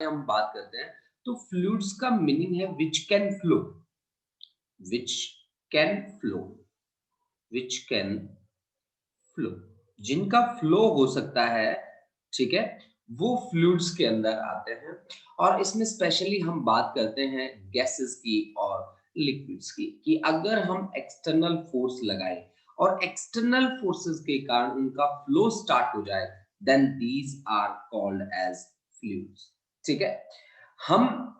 हम बात करते हैं तो फ्लूइड्स का मीनिंग है which can flow, which can flow, which can flow, जिनका फ्लो हो सकता है, ठीक है, वो फ्लूइड्स के अंदर आते हैं। और इसमें स्पेशली हम बात करते हैं गैसेस की और लिक्विड्स की, कि अगर हम एक्सटर्नल फोर्स लगाएं और एक्सटर्नल फोर्सेस के कारण उनका फ्लो स्टार्ट हो जाए, then these are called as fluids. ठीक है, हम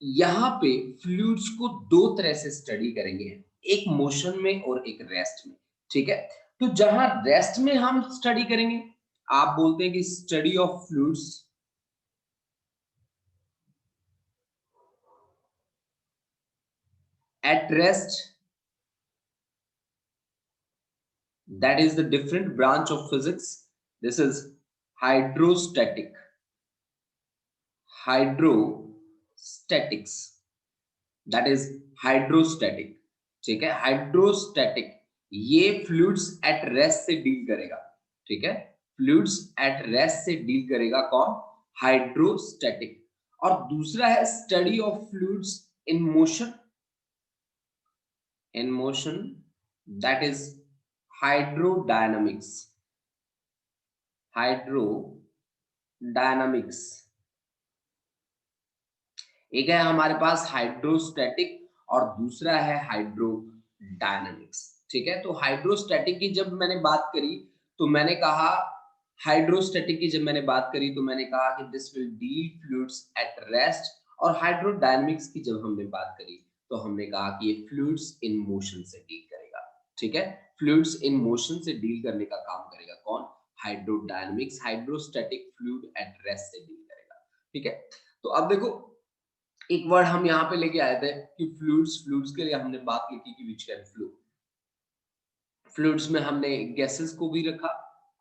यहाँ पे फ्लूइड्स को दो तरह से स्टडी करेंगे, एक मोशन में और एक रेस्ट में। ठीक है, तो जहां रेस्ट में हम स्टडी करेंगे, आप बोलते हैं कि study of fluids, at rest, that is the different branch of physics. This is hydrostatic, hydrostatics, that is hydrostatic। ठीक है, हाइड्रोस्टैटिक ये फ्लूइड्स एट रेस्ट से डील करेगा। ठीक है, फ्लूइड्स एट रेस्ट से डील करेगा कौन? हाइड्रोस्टैटिक। और दूसरा है study of fluids in motion, in motion, that is hydrodynamics, hydrodynamics। एक है हमारे पास हाइड्रोस्टैटिक और दूसरा है हाइड्रोडायनामिक्स। ठीक है, तो हाइड्रोस्टैटिक की जब मैंने बात करी तो मैंने कहा, हाइड्रोस्टैटिक की जब मैंने बात करी तो मैंने कहा कि this will deal fluids at rest, और हाइड्रोडायनामिक्स की जब हमने बात करी तो हमने कहा कि ये फ्लूइड्स इन मोशन से डील करेगा। ठीक है, फ्लूइड्स इन मोशन से डील करने का काम करेगा कौन? Hydrodynamics. Hydrostatic fluid at rest से डील करेगा। ठीक है, तो अब देखो एक वर्ड हम यहाँ पे लेके आए थे कि फ्लूइड्स, फ्लूइड्स के लिए हमने बात लिखी कि विच कैन फ्लो। फ्लूइड्स में हमने गैसेस को भी रखा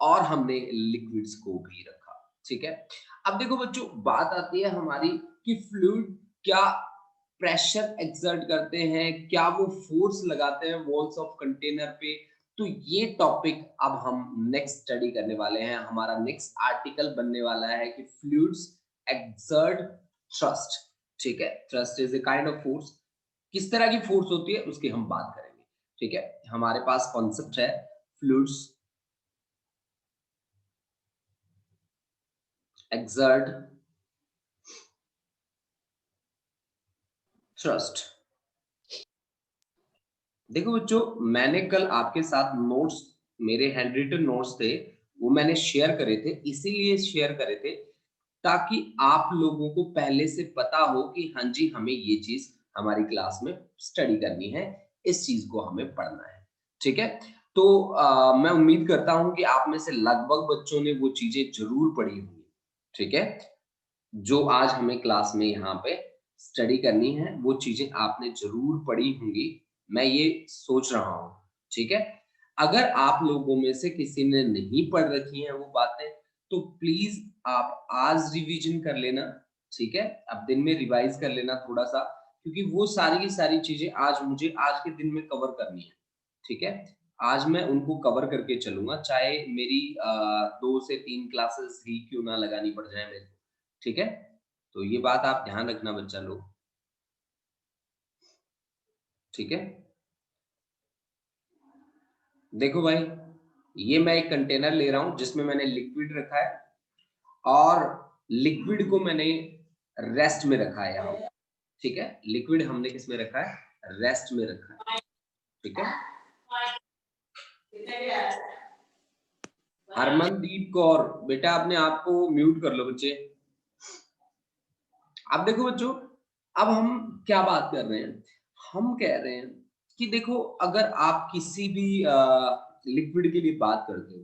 और हमने लिक्विड्स को भी रखा। ठीक है, अब देखो बच्चों बात आती है हमारी कि फ्लूइड क्या प्रेशर एक्सर्ट करते हैं, क्या वो फोर्स लगाते हैं वॉल्स ऑफ कंटेनर पे। तो ये टॉपिक अब हम नेक्स्ट स्टडी करने वाले हैं। हमारा नेक्स्ट आर्टिकल बनने वाला है कि फ्लूइड्स एक्सर्ट थ्रस्ट। ठीक है, thrust is a kind of force, किस तरह की फोर्स होती है उसकी हम बात करेंगे। ठीक है, हमारे पास कॉन्सेप्ट है फ्लूइड्स एक्सर्ट थ्रस्ट। देखो बच्चों, मैंने कल आपके साथ नोट्स, मेरे हैंड रिटन नोट्स थे, वो मैंने शेयर करे थे, इसीलिए शेयर करे थे ताकि आप लोगों को पहले से पता हो कि हाँ जी हमें ये चीज हमारी क्लास में स्टडी करनी है, इस चीज को हमें पढ़ना है। ठीक है, तो मैं उम्मीद करता हूं कि आप में से लगभग बच्चों ने वो चीजें जरूर पढ़ी होंगी। ठीक है, जो आज हमें क्लास में यहाँ पे स्टडी करनी है वो चीजें आपने जरूर पढ़ी होंगी, मैं ये सोच रहा हूँ। ठीक है, अगर आप लोगों में से किसी ने नहीं पढ़ रखी हैं वो बातें, तो प्लीज आप आज रिवीजन कर लेना। ठीक है, अब दिन में रिवाइज कर लेना थोड़ा सा, क्योंकि वो सारी की सारी चीजें आज मुझे आज के दिन में कवर करनी है। ठीक है, आज मैं उनको कवर करके चलूंगा, चाहे मेरी 2 से 3 क्लासेस ही क्यों ना लगानी पड़ जाए मेरे को। ठीक है, तो ये बात आप ध्यान रखना बच्चा लोग। ठीक है, देखो भाई, ये मैं एक कंटेनर ले रहा हूं जिसमें मैंने लिक्विड रखा है, और लिक्विड को मैंने रेस्ट में रखा है यहाँ। ठीक है, लिक्विड हमने किस में रखा है? रेस्ट में रखा है। ठीक है, हरमनदीप कौर बेटा अपने आप को म्यूट कर लो बच्चे। अब देखो बच्चों, अब हम क्या बात कर रहे हैं? हम कह रहे हैं कि देखो अगर आप किसी भी लिक्विड के लिए बात करते हो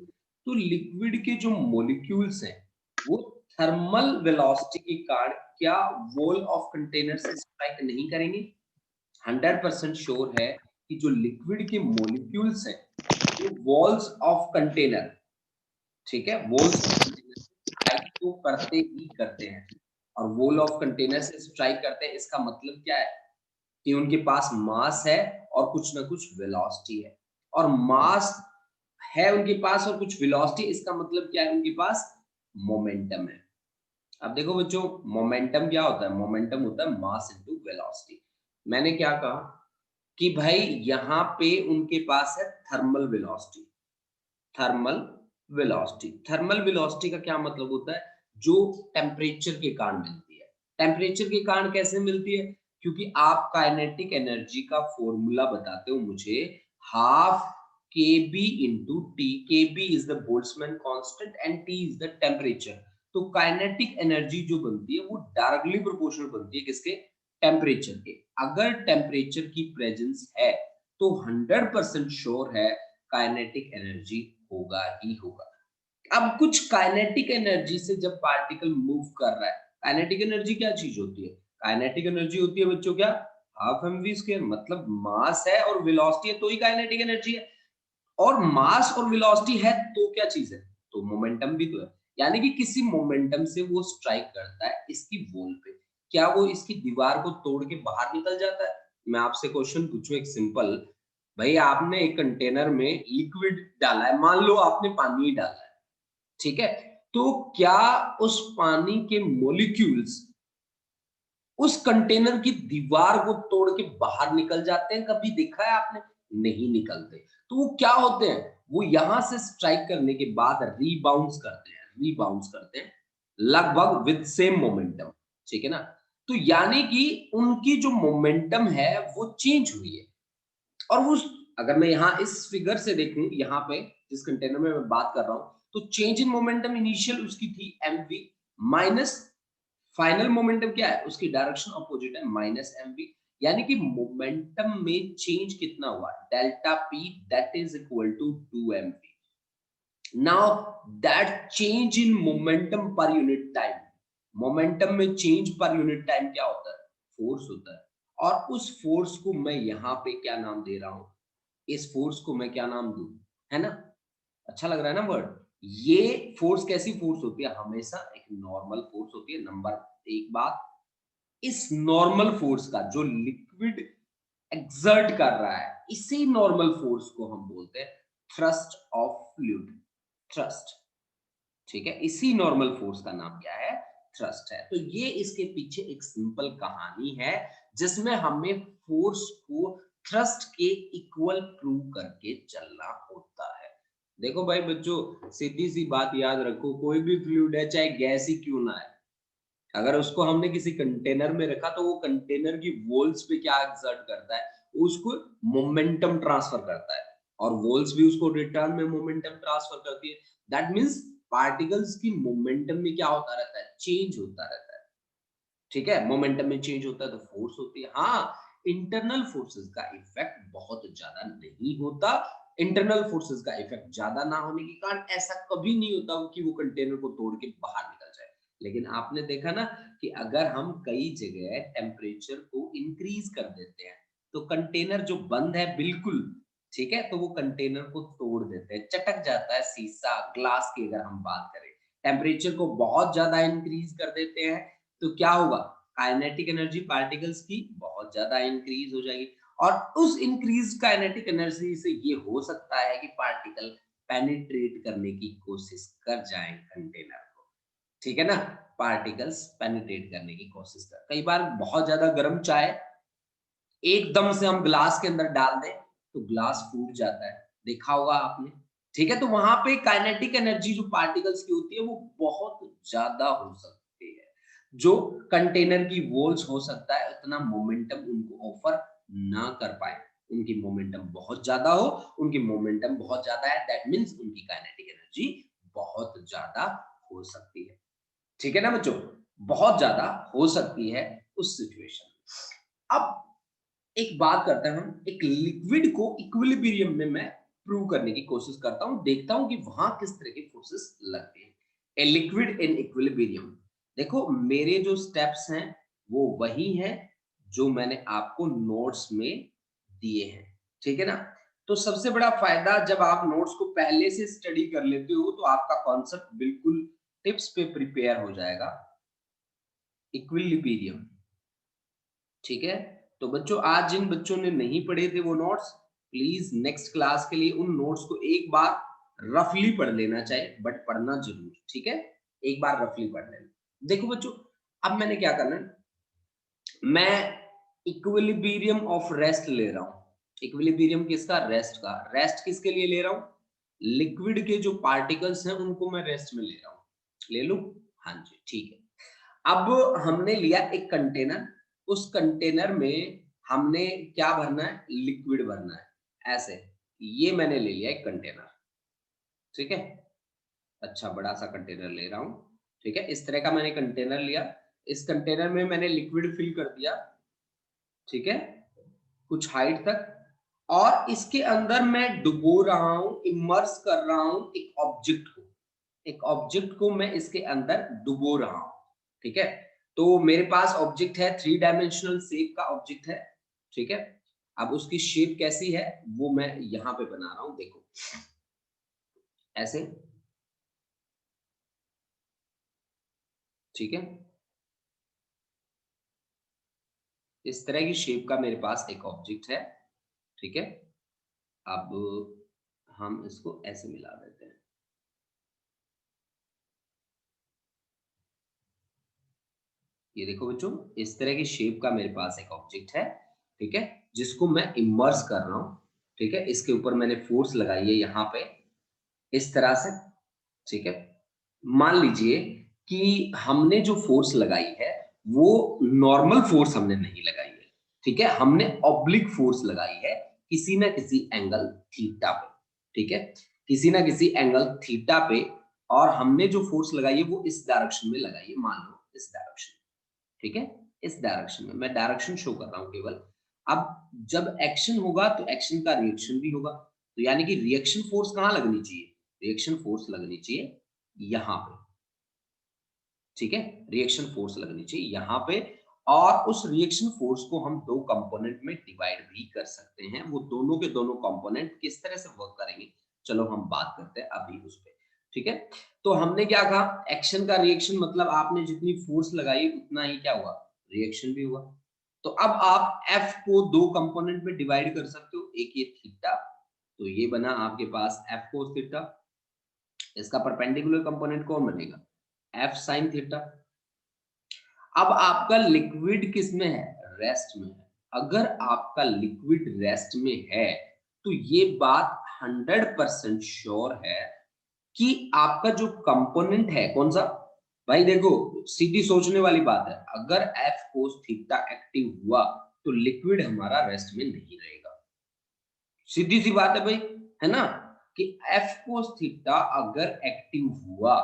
तो लिक्विड के जो मॉलिक्यूल्स हैं वो थर्मल वेलोसिटी के कारण क्या वॉल ऑफ कंटेनर से स्ट्राइक नहीं करेंगे? 100% श्योर है कि जो लिक्विड के मॉलिक्यूल्स हैं वो वॉल्स ऑफ कंटेनर, ठीक है, वॉल्स ऑफ कंटेनर स्ट्राइक तो करते ही करते हैं। और वॉल ऑफ कंटेनर से स्ट्राइक करते हैं इसका मतलब क्या है? कि उनके पास मास है और कुछ ना कुछ वेलोसिटी है। और मास है उनके पास और कुछ वेलोसिटी, इसका मतलब क्या है? उनके पास मोमेंटम है। अब देखो बच्चों, मोमेंटम क्या होता है? मोमेंटम होता है मास इनटू वेलोसिटी। मैंने क्या कहा कि भाई यहाँ पे उनके पास है thermal velocity. Thermal velocity, thermal velocity का क्या मतलब होता है? जो टेम्परेचर के कारण मिलती है। टेम्परेचर के कारण कैसे मिलती है? क्योंकि आप काइनेटिक एनर्जी का फॉर्मूला बताते हो मुझे, half k B into T. K B is the Boltzmann constant and T is the temperature. तो काइनेटिक एनर्जी जो बनती है वो डायरेक्टली प्रोपोर्शनल बनती है किसके? टेम्परेचर के। अगर टेम्परेचर की प्रेजेंस है तो 100% श्योर है काइनेटिक एनर्जी होगा ही होगा। अब कुछ काइनेटिक एनर्जी से जब पार्टिकल मूव कर रहा है, काइनेटिक एनर्जी क्या चीज होती है? काइनेटिक एनर्जी होती है बच्चों क्या? हाफ एम वी स्क्वायर, मतलब मास है और वेलोसिटी है तो ही काइनेटिक एनर्जी है। और मास और वेलोसिटी है तो क्या चीज है? तो मोमेंटम भी तो है। यानी कि किसी मोमेंटम से वो स्ट्राइक करता है इसकी वॉल पे, क्या वो इसकी दीवार को तोड़ के बाहर निकल जाता है? मैं आपसे क्वेश्चन पूछूं एक सिंपल। भाई आपने एक कंटेनर में लिक्विड डाला है, मान लो आपने पानी ही डाला है, ठीक है? तो क्या उस पानी के मॉलिक्यूल्स उस कंटेनर की दीवार को तोड़ के बाहर निकल जाते हैं? कभी देखा है आपने? नहीं निकलते। तो वो क्या होते हैं? वो यहां से स्ट्राइक करने के बाद रीबाउंस करते हैं, रीबाउंस करते हैं लगभग विद सेम मोमेंटम, ठीक है ना? तो यानी कि उनकी जो मोमेंटम है वो चेंज हुई है। और उस, अगर मैं यहाँ इस फिगर से देखूं, यहाँ पे जिस कंटेनर में मैं बात कर रहा हूं, तो चेंज इन मोमेंटम इनिशियल उसकी थी mv, माइनस फाइनल मोमेंटम क्या है? उसकी डायरेक्शन अपोजिट है, माइनस mv। यानी कि मोमेंटम में चेंज कितना हुआ? Delta p, that is equal to 2mv। Now that change in momentum per unit time, momentum में चेंज पर यूनिट टाइम क्या होता है? फोर्स होता है। और उस फोर्स को मैं यहाँ पे क्या नाम दे रहा हूं? इस फोर्स को मैं क्या नाम दूं? है ना? अच्छा लग रहा है ना वर्ड? ये फोर्स कैसी फोर्स होती है? हमेशा एक नॉर्मल फोर्स होती है। नंबर एक बात, इस नॉर्मल फोर्स का जो लिक्विड एक्सर्ट कर रहा है, इसी नॉर्मल फोर्स को हम बोलते हैं थ्रस्ट ऑफ फ्लूइड। थ्रस्ट, ठीक है? इसी नॉर्मल फोर्स का नाम क्या है? थ्रस्ट है। तो ये इसके पीछे एक सिंपल कहानी है जिसमें हमें फोर्स को थ्रस्ट के इक्वल प्रूव करके चलना होता है। देखो भाई बच्चों, सीधी सी बात याद रखो, कोई भी फ्लूइड है चाहे गैस ही क्यों ना है, अगर उसको हमने किसी कंटेनर में रखा तो वो कंटेनर की वॉल्स पे क्या एक्सर्ट करता है? उसको मोमेंटम ट्रांसफर करता है, और वॉल्स भी उसको रिटर्न में मोमेंटम ट्रांसफर करती है। दैट मींस पार्टिकल्स की मोमेंटम में क्या होता रहता है? चेंज होता रहता है, ठीक है? मोमेंटम में चेंज होता है तो फोर्स होती है। हाँ, इंटरनल फोर्सेस का इफेक्ट बहुत ज्यादा नहीं होता। इंटरनल फोर्सेस का इफेक्ट ज्यादा ना होने के कारण ऐसा कभी नहीं होता कि वो कंटेनर को तोड़ के बाहर निकल जाए। लेकिन आपने देखा ना कि अगर हम कई जगह टेम्परेचर को इंक्रीज कर देते हैं तो कंटेनर जो बंद है बिल्कुल, ठीक है, तो वो कंटेनर को तोड़ देते हैं, चटक जाता है शीशा, ग्लास की अगर हम बात करें। टेम्परेचर को बहुत ज्यादा इंक्रीज कर देते हैं तो क्या होगा? काइनेटिक एनर्जी पार्टिकल्स की बहुत ज्यादा इंक्रीज हो जाएगी। और उस इंक्रीज काइनेटिक एनर्जी से ये हो सकता है कि पार्टिकल पेनिट्रेट करने की कोशिश कर जाएं कंटेनर को, ठीक है ना? पार्टिकल्स पेनिट्रेट करने की कोशिश कर, कई बार बहुत ज्यादा गर्म चाय एकदम से हम ग्लास के अंदर डाल दें तो ग्लास फूट जाता है, देखा होगा आपने, ठीक है? तो वहां पे काइनेटिक एनर्जी जो पार्टिकल्स की होती है वो बहुत ज्यादा हो सकती है। जो कंटेनर की वॉल्स हो सकता है उतना मोमेंटम उनको ऑफर ना कर पाए, उनकी मोमेंटम बहुत ज्यादा हो, उनकी मोमेंटम बहुत ज्यादा है, दैट मींस उनकी काइनेटिक एनर्जी बहुत ज्यादा हो सकती है, ठीक है ना बच्चों? बहुत ज्यादा हो सकती है उस सिचुएशन में। अब एक बात करते हैं हम, एक लिक्विड को इक्विलिब्रियम में मैं प्रूव करने की कोशिश करता हूं, देखता हूं कि वहां किस तरह के फोर्सेस लगते हैं। ए लिक्विड इन इक्विलिब्रियम, देखो मेरे जो स्टेप्स हैं वो वही हैं जो मैंने आपको नोट्स में दिए हैं, ठीक है ना? तो सबसे बड़ा फायदा जब आप नोट्स को पहले से स्टडी कर लेते हो तो आपका कॉन्सेप्ट बिल्कुल टिप्स पे प्रिपेयर हो जाएगा। इक्विलिब्रियम, ठीक है? तो बच्चों आज जिन बच्चों ने नहीं पढ़े थे वो नोट्स, प्लीज नेक्स्ट क्लास के लिए उन नोट्स को एक बार रफली पढ़ लेना चाहिए, बट पढ़ना जरूर, ठीक है? एक बार रफली पढ़ लेना। देखो बच्चों, अब मैंने क्या करना है, मैं इक्विलिब्रियम ऑफ रेस्ट ले रहा हूं। इक्विलिब्रियम किसका? रेस्ट का। रेस्ट किसके लिए ले रहा हूं? लिक्विड के जो पार्टिकल्स हैं उनको मैं रेस्ट में ले रहा हूं। ले लूं? हाँ जी, ठीक है। अब हमने लिया एक कंटेनर, उस कंटेनर में हमने क्या भरना है? लिक्विड भरना है। ऐसे, ये मैंने ले लिया एक कंटेनर, ठीक है। अच्छा बड़ा सा कंटेनर ले रहा हूं, ठीक है। इस तरह का मैंने कंटेनर लिया, इस कंटेनर में मैंने लिक्विड फिल कर दिया, ठीक है, कुछ हाइट तक। और इसके अंदर मैं डुबो रहा हूं, इमर्स कर रहा हूं एक ऑब्जेक्ट को। एक ऑब्जेक्ट को मैं इसके अंदर डुबो रहा हूं, ठीक है। तो मेरे पास ऑब्जेक्ट है, 3 डायमेंशनल शेप का ऑब्जेक्ट है, ठीक है। अब उसकी शेप कैसी है वो मैं यहां पे बना रहा हूं, देखो ऐसे, ठीक है। इस तरह की शेप का मेरे पास एक ऑब्जेक्ट है, ठीक है। अब हम इसको ऐसे मिला देते हैं। ये देखो बच्चों, इस तरह की शेप का मेरे पास एक ऑब्जेक्ट है, ठीक है, जिसको मैं इमर्स कर रहा हूं, ठीक है। इसके ऊपर मैंने फोर्स लगाई है यहाँ पे, इस तरह से, ठीक है। मान लीजिए कि हमने जो फोर्स लगाई है वो नॉर्मल फोर्स हमने नहीं लगाई है, ठीक है। हमने ऑब्लिक फोर्स लगाई है किसी ना किसी एंगल थीटा पे, ठीक है, किसी ना किसी एंगल थीटा पे। और हमने जो फोर्स लगाई है वो इस डायरेक्शन में लगाई है, मान लो इस डायरेक्शन, ठीक है। इस डायरेक्शन में मैं डायरेक्शन शो कर रहा हूं केवल। अब जब एक्शन होगा तो एक्शन का रिएक्शन भी होगा, तो यानी कि रिएक्शन फोर्स कहां लगनी चाहिए? रिएक्शन फोर्स लगनी चाहिए यहां पे, ठीक है। रिएक्शन फोर्स लगनी चाहिए यहां पे। और उस रिएक्शन फोर्स को हम दो कंपोनेंट में डिवाइड भी कर सकते हैं। वो दोनों के दोनों कंपोनेंट किस तरह से वर्क करेंगे, चलो हम बात करते हैं अभी उस पे, ठीक है। तो हमने क्या कहा, एक्शन का रिएक्शन मतलब आपने जितनी फोर्स लगाई उतना ही क्या हुआ, रिएक्शन भी हुआ। तो अब आप एफ को दो कंपोनेंट में डिवाइड कर सकते हो, एक ये थीटा, तो ये बना आपके पास एफ कोस थीटा। इसका परपेंडिकुलर कंपोनेंट कौन बनेगा? F sine theta. अब आपका लिक्विड किस में है? रेस्ट में है। अगर आपका लिक्विड रेस्ट में है तो ये बात 100% श्योर है कि आपका जो कंपोनेंट है कौन सा, भाई देखो सीधी सोचने वाली बात है, अगर एफ कोस थीटा एक्टिव हुआ तो लिक्विड हमारा रेस्ट में नहीं रहेगा। सीधी सी बात है भाई, है ना, कि एफ कोस थीटा अगर एक्टिव हुआ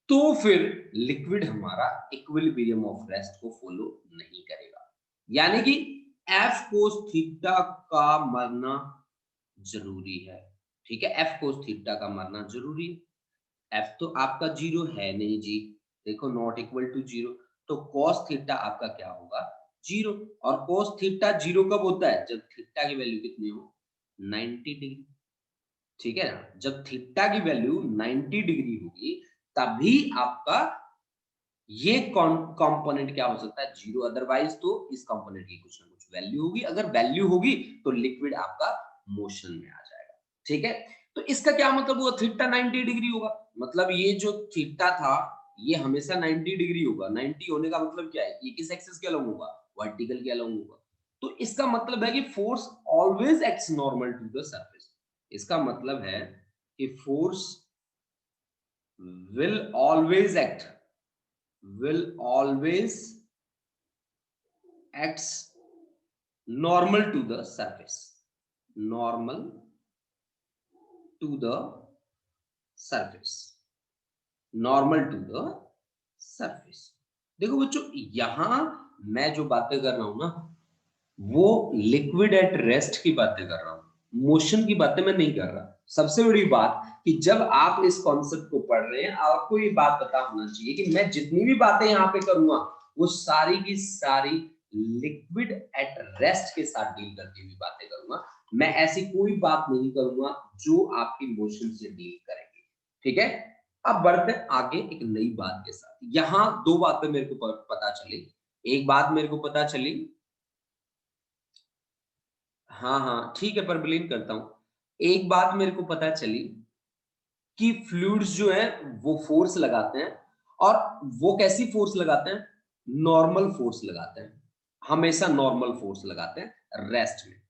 तो फिर लिक्विड हमारा इक्विलिब्रियम ऑफ रेस्ट को फॉलो नहीं करेगा। यानी कि एफ कोस थीटा का मरना जरूरी है, ठीक है। एफ कोस थीटा का मरना जरूरी है। एफ तो आपका जीरो है नहीं जी, देखो नॉट इक्वल टू जीरो, तो कॉस थीटा आपका क्या होगा? जीरो। और कॉस थीटा जीरो कब होता है? जब थीटा की वैल्यू कितनी हो? 90 डिग्री, ठीक है ना। जब थीटा की वैल्यू 90 डिग्री होगी तभी आपका ये कंपोनेंट क्या हो सकता है? जीरो। अदरवाइज तो इस कंपोनेंट की कुछ ना कुछ वैल्यू होगी। अगर वैल्यू होगी तो लिक्विड आपका मोशन में आ जाएगा, ठीक है। तो इसका क्या मतलब हुआ? थीटा 90 डिग्री होगा, मतलब ये जो थीटा था ये हमेशा 90 डिग्री होगा। 90 होने का मतलब क्या है? ये किस एक्सिस के अलोंग होगा? वर्टिकल के अलोंग होगा। तो इसका मतलब है कि force always acts normal to the surface. इसका मतलब है कि force will always act, will always acts normal to the surface, normal to the surface, normal to the surface। देखो बच्चों, यहां मैं जो बातें कर रहा हूं ना वो लिक्विड एट रेस्ट की बातें कर रहा हूं, मोशन की बातें मैं नहीं कर रहा। सबसे बड़ी बात कि जब आप इस कॉन्सेप्ट को पढ़ रहे हैं आपको ये बात पता होना चाहिए कि मैं जितनी भी बातें यहाँ पे करूंगा वो सारी की सारी लिक्विड एट रेस्ट के साथ डील करके भी बातें करूंगा। मैं ऐसी कोई बात नहीं करूंगा जो आपकी मोशन से डील करेंगे, ठीक है। अब बढ़ते हैं आगे एक नई बात के साथ। यहाँ दो बातें मेरे को पता चली। एक बात मेरे को पता चली, हाँ हाँ ठीक है, पर ब्लेम करता हूं। एक बात मेरे को पता चली कि फ्लूइड्स जो है वो फोर्स लगाते हैं और वो कैसी फोर्स लगाते हैं? नॉर्मल फोर्स लगाते हैं, हमेशा नॉर्मल फोर्स लगाते हैं रेस्ट में,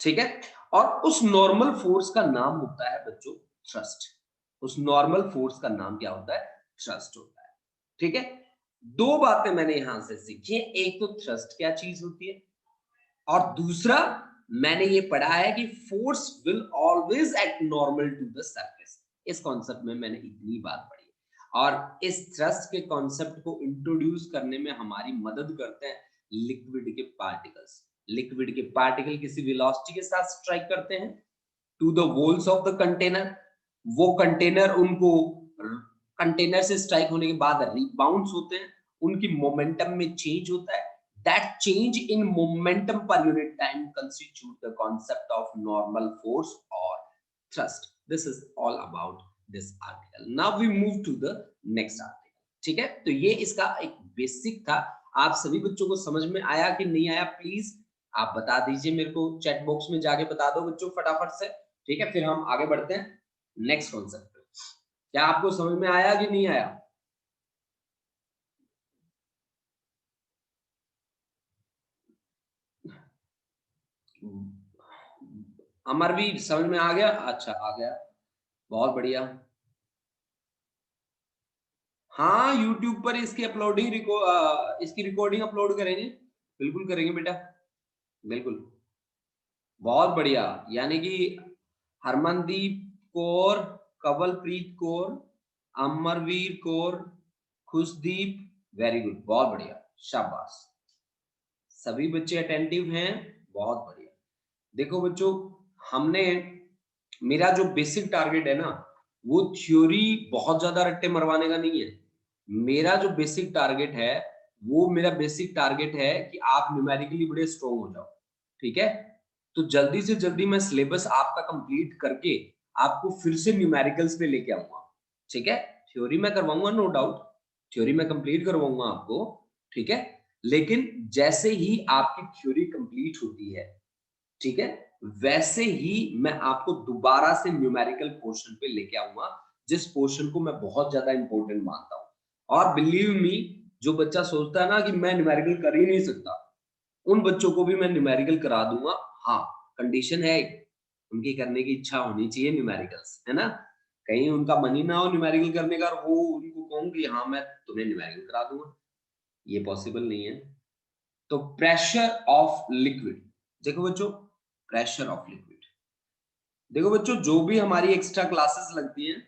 ठीक है। और उस नॉर्मल फोर्स का नाम होता है बच्चों थ्रस्ट। उस नॉर्मल फोर्स का नाम क्या होता है? थ्रस्ट होता है, ठीक है। दो बातें मैंने यहां से सीखी है, एक तो थ्रस्ट क्या चीज होती है, और दूसरा मैंने ये पढ़ा है कि force will always act normal to the surface. इस कॉन्सेप्ट में मैंने इतनी बात पढ़ी है। और इस थ्रस्ट के कॉन्सेप्ट को इंट्रोड्यूस करने में हमारी मदद करते हैं लिक्विड के पार्टिकल्स। लिक्विड के पार्टिकल किसी वेलोसिटी के साथ स्ट्राइक करते हैं to the walls of the container, वो कंटेनर उनको कंटेनर से स्ट्राइक होने के बाद रिबाउंड्स होते हैं, उनकी मोमेंटम में चेंज होता है। That change in momentum per unit time constitute the concept of normal force or thrust. This is all about this article. Now we move to the next article. ठीक है, तो ये इसका एक बेसिक था। आप सभी बच्चों को समझ में आया कि नहीं आया? प्लीज आप बता दीजिए मेरे को, चैट बॉक्स में जाके बता दो बच्चों फटाफट से, ठीक है। फिर हम आगे बढ़ते हैं नेक्स्ट कॉन्सेप्ट पे। क्या आपको समझ में आया कि नहीं आया? अमरवीर समझ में आ गया? अच्छा आ गया, बहुत बढ़िया। हाँ यूट्यूब पर इसकी अपलोडिंग इसकी रिकॉर्डिंग अपलोड करेंगे, बिल्कुल करेंगे बेटा, बिल्कुल। बहुत बढ़िया, यानी कि हरमनदीप कौर, कवलप्रीत कौर, अमरवीर कौर, खुशदीप, वेरी गुड, बहुत बढ़िया, शाबाश। सभी बच्चे अटेंटिव हैं, बहुत बढ़िया। देखो बच्चों, हमने, मेरा जो बेसिक टारगेट है ना, वो थ्योरी बहुत ज्यादा रट्टे मरवाने का नहीं है। मेरा जो बेसिक टारगेट है, वो मेरा बेसिक टारगेट है कि आप न्यूमेरिकली बड़े स्ट्रॉन्ग हो जाओ, ठीक है। तो जल्दी से जल्दी मैं सिलेबस आपका कंप्लीट करके आपको फिर से न्यूमेरिकल्स पे लेके आऊंगा, ठीक है। थ्योरी मैं करवाऊंगा, नो डाउट, थ्योरी मैं कंप्लीट करवाऊंगा आपको, ठीक है। लेकिन जैसे ही आपकी थ्योरी कंप्लीट होती है, ठीक है, वैसे ही मैं आपको दोबारा से न्यूमेरिकल पोर्शन पे लेके आऊंगा, जिस पोर्शन को मैं बहुत ज्यादा इंपॉर्टेंट मानता हूं। और बिलीव मी, जो बच्चा सोचता है ना कि मैं न्यूमेरिकल कर ही नहीं सकता, उन बच्चों को भी मैं न्यूमेरिकल करा दूंगा। हाँ, कंडीशन है, उनकी करने की इच्छा होनी चाहिए न्यूमेरिकल्स, है ना। कहीं उनका मन ही ना हो न्यूमेरिकल करने का, और वो उनको कहूँ कि हाँ मैं तुम्हें न्यूमेरिकल करा दूंगा, ये पॉसिबल नहीं है। तो प्रेशर ऑफ लिक्विड, देखो बच्चों, प्रेशर ऑफ लिक्विड, देखो बच्चों, जो भी हमारी एक्स्ट्रा क्लासेस लगती हैं,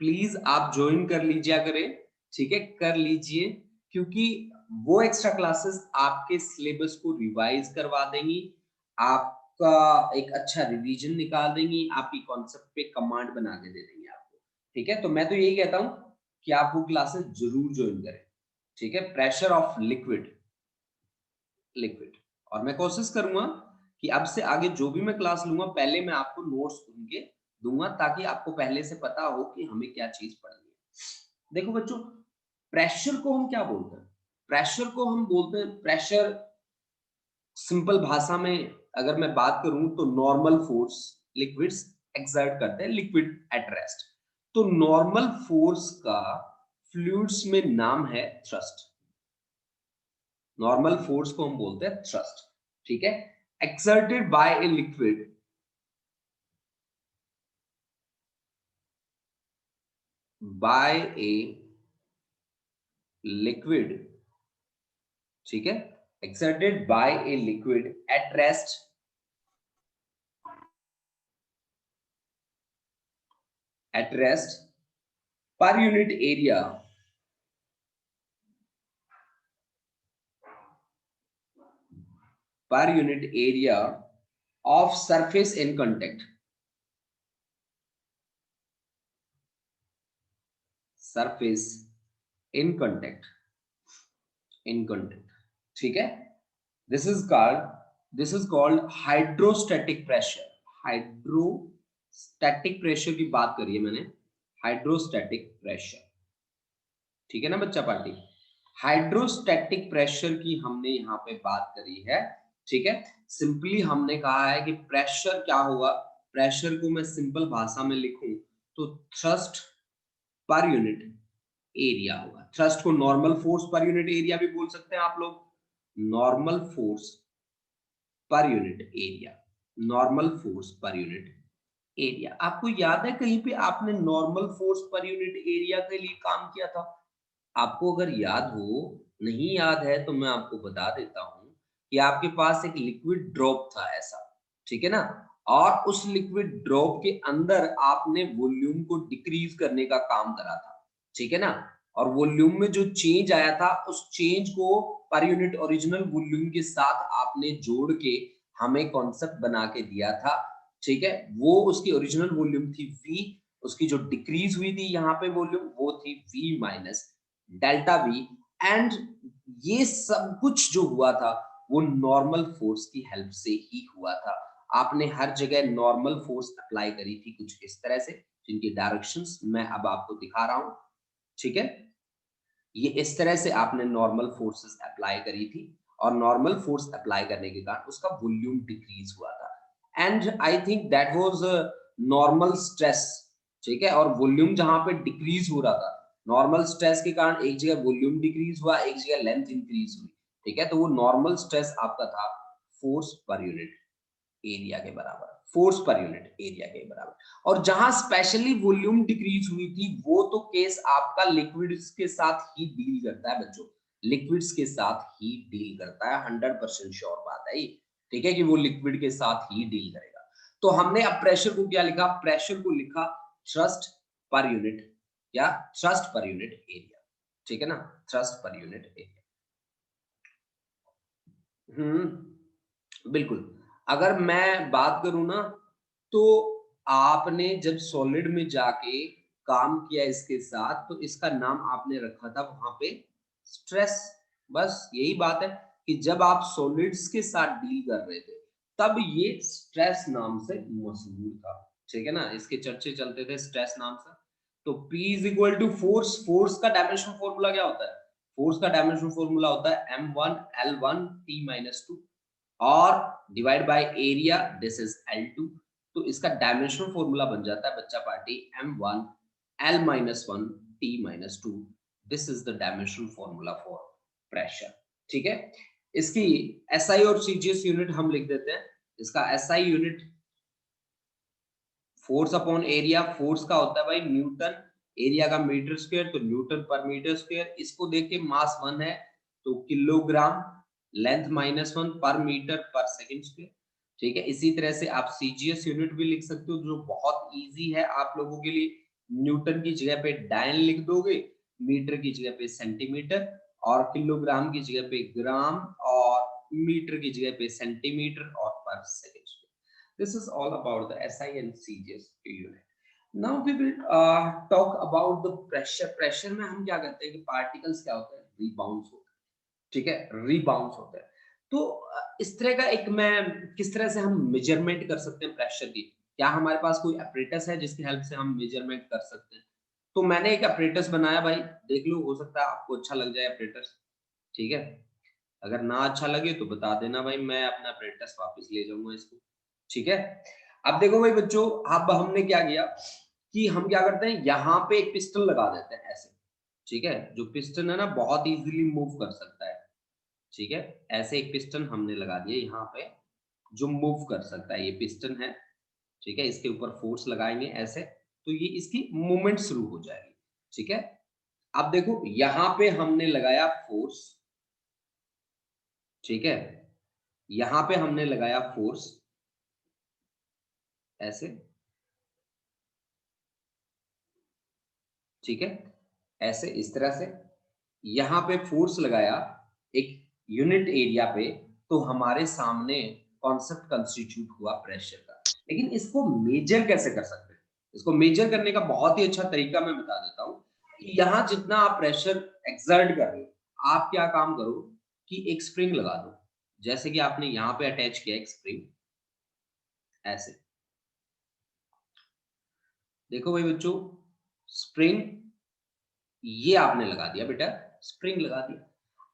प्लीज आप ज्वाइन कर लीजिए करें, ठीक है, कर लीजिए, क्योंकि वो एक्स्ट्रा क्लासेस आपके सिलेबस को रिवाइज करवा देंगी, आपका एक अच्छा रिवीजन निकाल देंगी, आपकी कॉन्सेप्ट पे कमांड बना के दे देंगे आपको, ठीक है। तो मैं तो यही कहता हूं कि आप वो क्लासेस जरूर ज्वाइन करें, ठीक है। प्रेशर ऑफ लिक्विड, लिक्विड, और मैं कोशिश करूंगा कि अब से आगे जो भी मैं क्लास लूंगा, पहले मैं आपको नोट्स उनके दूंगा, ताकि आपको पहले से पता हो कि हमें क्या चीज पढ़नी है। देखो बच्चों, प्रेशर को हम क्या बोलते हैं? प्रेशर को हम बोलते हैं, प्रेशर सिंपल भाषा में अगर मैं बात करूं तो नॉर्मल फोर्स लिक्विड्स एक्सर्ट करते हैं, लिक्विड एट रेस्ट। तो नॉर्मल फोर्स का फ्लूइड्स में नाम है थ्रस्ट। नॉर्मल फोर्स को हम बोलते हैं थ्रस्ट, ठीक है। Exerted by a liquid, by a liquid, ठीक है, exerted by a liquid at rest, at rest per unit area, per unit area of surface in contact, surface in contact, in contact, ठीक है। This is called, this is called hydrostatic pressure. Hydrostatic pressure की बात करिए मैंने, hydrostatic pressure, ठीक है ना बच्चा पार्टी। हाइड्रोस्टैटिक प्रेशर की हमने यहाँ पे बात करी है, ठीक है। सिंपली हमने कहा है कि प्रेशर क्या होगा, प्रेशर को मैं सिंपल भाषा में लिखूं तो थ्रस्ट पर यूनिट एरिया होगा। थ्रस्ट को नॉर्मल फोर्स पर यूनिट एरिया भी बोल सकते हैं आप लोग, नॉर्मल फोर्स पर यूनिट एरिया, नॉर्मल फोर्स पर यूनिट एरिया। आपको याद है कहीं पे आपने नॉर्मल फोर्स पर यूनिट एरिया के लिए काम किया था? आपको अगर याद हो, नहीं याद है तो मैं आपको बता देता हूँ कि आपके पास एक लिक्विड ड्रॉप था ऐसा, ठीक है ना? और उस लिक्विड ड्रॉप के अंदर आपने वॉल्यूम को डिक्रीज करने का काम करा था, ठीक है ना? और वॉल्यूम में जो चेंज आया था उस चेंज को पर यूनिट ओरिजिनल वॉल्यूम के साथ आपने जोड़ के हमें कॉन्सेप्ट बना के दिया था, ठीक है? वो उसकी ओरिजिनल वॉल्यूम थी V, उसकी जो डिक्रीज हुई थी यहाँ पे वॉल्यूम वो थी V minus delta V। And ये सब कुछ जो हुआ था वो नॉर्मल फोर्स की हेल्प से ही हुआ था। आपने हर जगह नॉर्मल फोर्स अप्लाई करी थी कुछ इस तरह से, जिनकी डायरेक्शंस मैं अब आपको दिखा रहा हूं, ठीक है? ये इस तरह से आपने नॉर्मल फोर्सेस अप्लाई करी थी और नॉर्मल फोर्स अप्लाई करने के कारण उसका वॉल्यूम डिक्रीज हुआ था। And I think that was normal stress, ठीक है? और वॉल्यूम जहां पे डिक्रीज हो रहा था, नॉर्मल स्ट्रेस के कारण एक जगह वॉल्यूम डिक्रीज हुआ, एक जगह लेंथ इंक्रीज हुई, ठीक है? तो वो नॉर्मल स्ट्रेस आपका था फोर्स पर यूनिट एरिया के बराबर, फोर्स पर यूनिट एरिया के बराबर। और जहां स्पेशली वॉल्यूम डिक्रीज हुई थी वो तो केस आपका लिक्विड्स के साथ ही डील करता है बच्चों, लिक्विड्स के साथ ही डील करता है, 100% श्योर बात है ये, ठीक है? कि वो लिक्विड के साथ ही डील करेगा। तो हमने अब प्रेशर को क्या लिखा? प्रेशर को लिखा थ्रस्ट पर यूनिट, या थ्रस्ट पर यूनिट एरिया, ठीक है ना? थ्रस्ट पर यूनिट एरिया। बिल्कुल। अगर मैं बात करूँ ना, तो आपने जब सॉलिड में जाके काम किया इसके साथ, तो इसका नाम आपने रखा था वहाँ पे स्ट्रेस। बस यही बात है कि जब आप सॉलिड्स के साथ डील कर रहे थे, तब ये स्ट्रेस नाम से मशहूर था, ठीक है ना? इसके चर्चे चलते थे स्ट्रेस नाम से। तो P is equal to force, force का डायमेंशन फॉर्मूला क्या होता है? फोर्स का डायमेंशन फॉर्मूला होता है M1L1 T-2 और divide by area, this is L2। तो इसका डायमेंशनल फॉर्मूला बन जाता है बच्चा party M1 L-1 T-2। This is the dimensional formula for pressure, ठीक है? इसकी SI और CGS यूनिट हम लिख देते हैं। इसका SI unit force upon area, force का होता है भाई न्यूटन, एरिया का मीटर स्क्वायर, तो न्यूटन पर मीटर स्क्वायर। इसको देख के मास 1 है तो किलोग्राम, लेंथ -1 पर मीटर पर सेकंड स्क्वायर, ठीक है? इसी तरह से आप सीजीएस यूनिट भी लिख सकते हो जो बहुत इजी है आप लोगों के लिए। न्यूटन की जगह पे डायन लिख दोगे, मीटर की जगह पे सेंटीमीटर, और किलोग्राम की जगह पे ग्राम, और मीटर की जगह पे सेंटीमीटर, और पर second. This is all about the SI and CGS unit. Now we will talk about the pressure. Pressure में हम क्या करते हैं कि particles क्या होते हैं? Rebounds होते हैं, ठीक है? Rebounds होते हैं। तो इस तरह का एक मैं किस तरह से हम मेजरमेंट कर सकते हैं प्रेशर की? क्या हमारे पास कोई apparatus है जिसकी हेल्प से हम मेजरमेंट कर सकते हैं? तो मैंने एक apparatus बनाया भाई, देख लो, हो सकता है आपको अच्छा लग जाए apparatus, ठीक है? अगर ना अच्छा लगे तो बता देना भाई, मैं अपना apparatus वापस ले जाऊंगा इसको, ठीक है? अब देखो भाई बच्चों, अब हमने क्या किया कि हम क्या करते हैं, यहाँ पे एक पिस्टन लगा देते हैं ऐसे, ठीक है? जो पिस्टन है ना बहुत इजीली मूव कर सकता है, ठीक है? ऐसे एक पिस्टन हमने लगा दिया यहाँ पे जो मूव कर सकता है, ये पिस्टन है, ठीक है? इसके ऊपर फोर्स लगाएंगे ऐसे, तो ये इसकी मूवमेंट शुरू हो जाएगी, ठीक है? अब देखो यहाँ पे हमने लगाया फोर्स, ठीक है? यहाँ पे हमने लगाया फोर्स ऐसे, ठीक है? ऐसे इस तरह से यहाँ पे फोर्स लगाया एक यूनिट एरिया पे, तो हमारे सामने कॉन्सेप्ट कंस्टिट्यूट हुआ प्रेशर का। लेकिन इसको मेजर कैसे कर सकते हैं? इसको मेजर करने का बहुत ही अच्छा तरीका मैं बता देता हूँ कि यहाँ जितना आप प्रेशर एक्सर्ट कर रहे हो, आप क्या काम करो कि एक स्प्रिंग लगा दो, जैसे कि आपने यहाँ पे अटैच किया एक स्प्रिंग ऐसे। देखो भाई बच्चों, स्प्रिंग ये आपने लगा दिया बेटा, स्प्रिंग लगा दिया।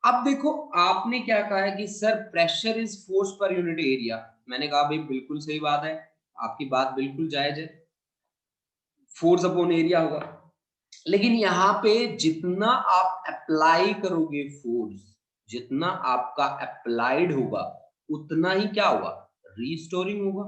अब देखो आपने क्या कहा है कि सर प्रेशर इज फोर्स पर यूनिट एरिया। मैंने कहा भाई बिल्कुल सही बात है, आपकी बात बिल्कुल जायज है, फोर्स अपॉन एरिया होगा। लेकिन यहाँ पे जितना आप अप्लाई करोगे फोर्स, जितना आपका अप्लाइड होगा, उतना ही क्या होगा, रीस्टोरिंग होगा।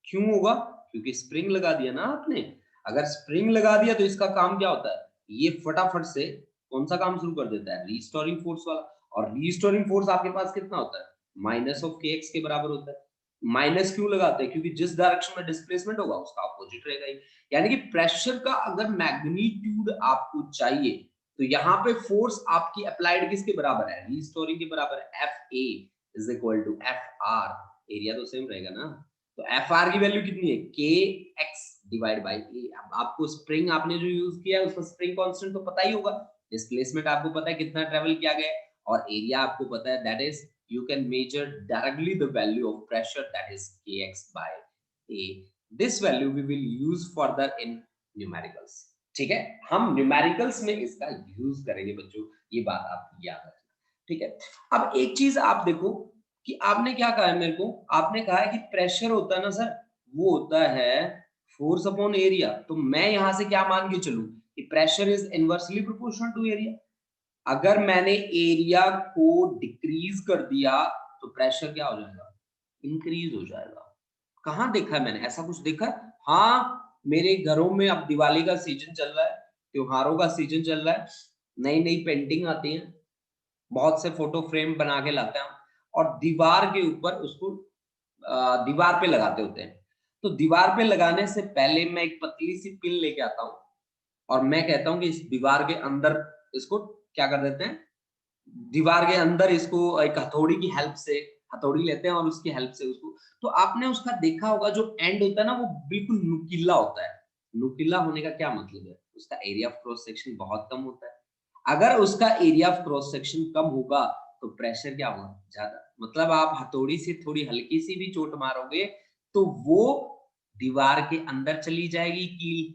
क्यों होगा? क्योंकि स्प्रिंग लगा दिया ना आपने। अगर स्प्रिंग लगा दिया तो इसका काम क्या होता है, ये फटाफट से कौन सा काम शुरू कर देता है, रीस्टोरिंग फोर्स वाला। और रीस्टोरिंग फोर्स आपके पास कितना होता है, माइनस ऑफ के एक्स के बराबर होता है। माइनस क्यों लगाते हैं? क्योंकि जिस डायरेक्शन में डिस्प्लेसमेंट होगा उसका अपोजिट रहेगा ही। यानी कि प्रेशर का अगर मैग्नीट्यूड आपको चाहिए, तो यहाँ पे फोर्स आपकी अप्लाइड किसके बराबर है, रीस्टोरिंग के बराबर है। F A is equal to F R, area तो सेम रहेगा ना। तो एफ आर की वैल्यू कितनी है, के एक्स डिवाइड बाई ए। अब आपको स्प्रिंग आपने जो यूज किया है उसका स्प्रिंग कांस्टेंट तो पता ही होगा, डिस्प्लेसमेंट आपको पता है कितना ट्रेवल किया गया है, और एरिया आपको पता है, that is you can measure directly the value of pressure, that is kx by a. This value we will use further in numericals. ठीक है, हम न्यूमेरिकल्स में इसका यूज करेंगे बच्चों, ये बात आप याद रखना। ठीक है, अब एक चीज आप देखो कि आपने क्या कहा है मेरे को, आपने कहा है कि प्रेशर होता है ना सर, वो होता है फोर्स अपॉन एरिया। तो मैं यहां से क्या मान के चलूं कि pressure is inversely proportional to area. अगर मैंने एरिया को डिक्रीज कर दिया तो प्रेशर क्या हो जाएगा, इंक्रीज हो जाएगा। कहाँ देखा है मैंने ऐसा कुछ देखा है? हाँ, मेरे घरों में अब दिवाली का सीजन चल रहा है, त्योहारों का सीजन चल रहा है, नई नई पेंटिंग आती है, बहुत से फोटो फ्रेम बना के लाते हैं हम, और दीवार के ऊपर उसको दीवार पे लगाते होते हैं। तो दीवार पे लगाने से पहले मैं एक पतली सी पिन लेके आता हूँ, और मैं कहता हूँ कि इस दीवार के अंदर इसको क्या कर देते हैं, दीवार के अंदर इसको एक हथौड़ी की हेल्प से, हथौड़ी लेते हैं और उसकी हेल्प से उसको, तो आपने उसका देखा होगा जो एंड होता है ना वो बिल्कुल नुकीला होता है। नुकीला होने का क्या मतलब है, उसका एरिया ऑफ क्रॉस सेक्शन बहुत कम होता है। अगर उसका एरिया ऑफ क्रॉस सेक्शन कम होगा तो प्रेशर क्या होगा, ज्यादा। मतलब आप हथौड़ी से थोड़ी हल्की सी भी चोट मारोगे तो वो दीवार के अंदर चली जाएगी। कील,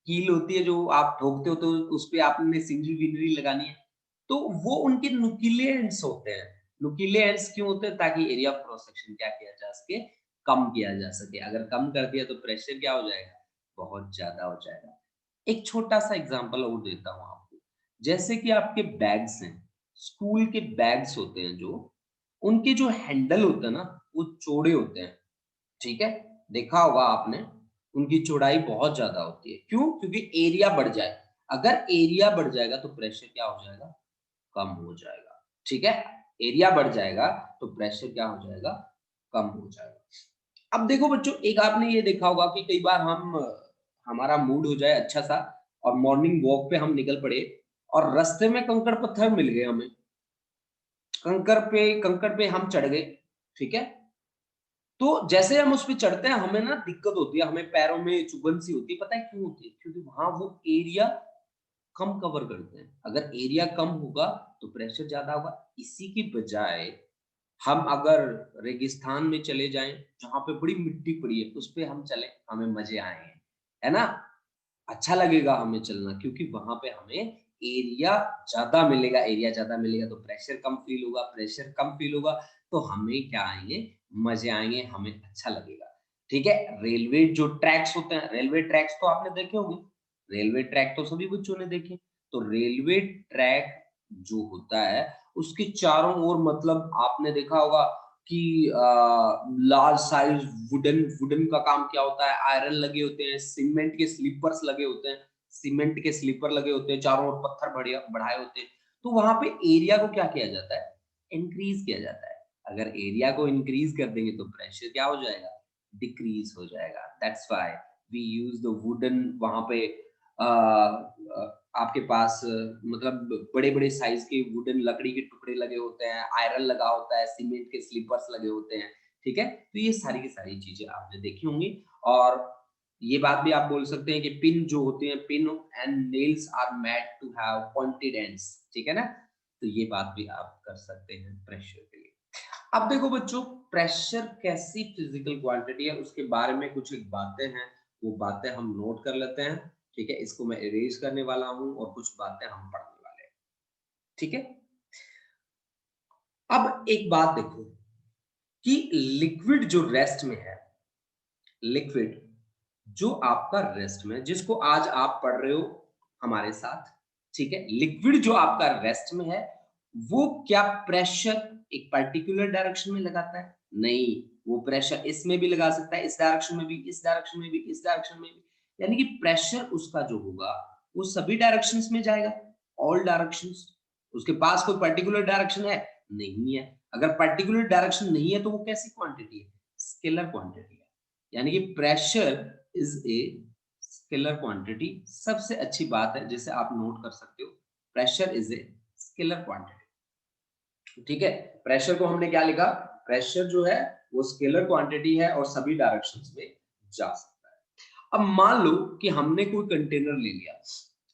कील होती है जो आप ठोकते हो तो उस पे आपने सिंगल विनरी लगानी है, तो वो उनके नुकीले एंड्स होते हैं। नुकीले एंड्स क्यों होते हैं, ताकि एरिया ऑफ क्रॉस सेक्शन क्या किया जा सके, कम किया जा सके। अगर कम कर दिया तो प्रेशर क्या हो जाएगा, बहुत ज्यादा हो जाएगा। एक छोटा सा एग्जांपल और देता हूं आपको, जैसे कि आपके बैग्स हैं, स्कूल के बैग्स होते हैं जो, उनके जो हैंडल होते हैं ना वो चौड़े होते हैं। ठीक है, देखा होगा आपने, उनकी चौड़ाई बहुत ज्यादा होती है। क्यों? क्योंकि एरिया बढ़ जाए। अगर एरिया बढ़ जाएगा तो प्रेशर क्या हो जाएगा, कम हो जाएगा। ठीक है, एरिया बढ़ जाएगा तो प्रेशर क्या हो जाएगा, कम हो जाएगा। अब देखो बच्चों, एक आपने ये देखा होगा कि कई बार हम हमारा मूड हो जाए अच्छा सा, और मॉर्निंग वॉक पे हम निकल पड़े, और रास्ते में कंकड़ पत्थर मिल गए हमें, कंकड़ पे हम चढ़ गए। ठीक है, तो जैसे हम उस पे चढ़ते हैं हमें ना दिक्कत होती है, हमें पैरों में चुभन सी होती है। पता है क्यों होती है? क्योंकि वहां वो एरिया कम कवर करते हैं। अगर एरिया कम होगा तो प्रेशर ज्यादा होगा। इसी की बजाय हम अगर रेगिस्तान में चले जाएं, जहां पे बड़ी मिट्टी पड़ी है, उस पे हम चले, हमें मजे आएंगे, है ना, अच्छा लगेगा हमें चलना, क्योंकि वहां पे हमें एरिया ज्यादा मिलेगा। एरिया ज्यादा मिलेगा तो प्रेशर कम फील होगा, प्रेशर कम फील होगा तो हमें क्या आएंगे, मजे आएंगे, हमें अच्छा लगेगा। ठीक है, रेलवे जो ट्रैक्स होते हैं, रेलवे ट्रैक्स तो आपने देखे होंगे, रेलवे ट्रैक तो सभी बच्चों ने देखे। तो रेलवे ट्रैक जो होता है उसके चारों ओर, मतलब आपने देखा होगा कि लार्ज साइज वुडन, वुडन का काम क्या होता है, आयरन लगे होते हैं, सीमेंट के स्लीपर्स लगे होते हैं, सीमेंट के स्लीपर लगे होते हैं, चारों ओर पत्थर बढ़िया बढ़ाए होते हैं। तो वहां पे एरिया को क्या किया जाता है, इंक्रीज किया जाता है। अगर एरिया को इंक्रीज कर देंगे तो प्रेशर क्या हो जाएगा, डिक्रीज हो जाएगा। That's why we use the wooden. वहां पे आपके पास मतलब बड़े बड़े साइज के वुडन लकड़ी के टुकड़े लगे होते हैं, आयरन लगा होता है, सीमेंट के स्लीपर्स लगे होते हैं। ठीक है, तो ये सारी की सारी चीजें आपने देखी होंगी। और ये बात भी आप बोल सकते हैं कि पिन जो होते हैं, pin and nails are made to have pointed ends. ठीक है ना, तो ये बात भी आप कर सकते हैं प्रेशर के लिए। अब देखो बच्चों, प्रेशर कैसी फिजिकल क्वांटिटी है उसके बारे में कुछ एक बातें हैं, वो बातें हम नोट कर लेते हैं। ठीक है, इसको मैं इरेज करने वाला हूं और कुछ बातें हम पढ़ने वाले हैं। ठीक है, अब एक बात देखो कि लिक्विड जो रेस्ट में है, लिक्विड जो आपका रेस्ट में, जिसको आज आप पढ़ रहे हो, हमारे साथ, ठीक है। लिक्विड जो आपका रेस्ट में है वो क्या प्रेशर एक पर्टिकुलर डायरेक्शन में लगाता है? नहीं, वो प्रेशर इसमें भी लगा सकता है, इस डायरेक्शन में भी, इस डायरेक्शन में भी, इस डायरेक्शन में भी, यानी कि प्रेशर उसका जो होगा वो सभी डायरेक्शंस में जाएगा, ऑल डायरेक्शंस। उसके पास कोई पर्टिकुलर डायरेक्शन है? नहीं है। अगर पर्टिकुलर डायरेक्शन नहीं है तो वो कैसी क्वांटिटी है? स्केलर क्वांटिटी है। यानी कि pressure is a scalar quantity. सबसे अच्छी बात है जिसे आप नोट कर सकते हो, pressure is a scalar quantity. ठीक है, प्रेशर को हमने क्या लिखा? प्रेशर जो है वो स्केलर क्वांटिटी है और सभी डायरेक्शंस में जा सकता है। अब मान लो कि हमने कोई कंटेनर ले लिया,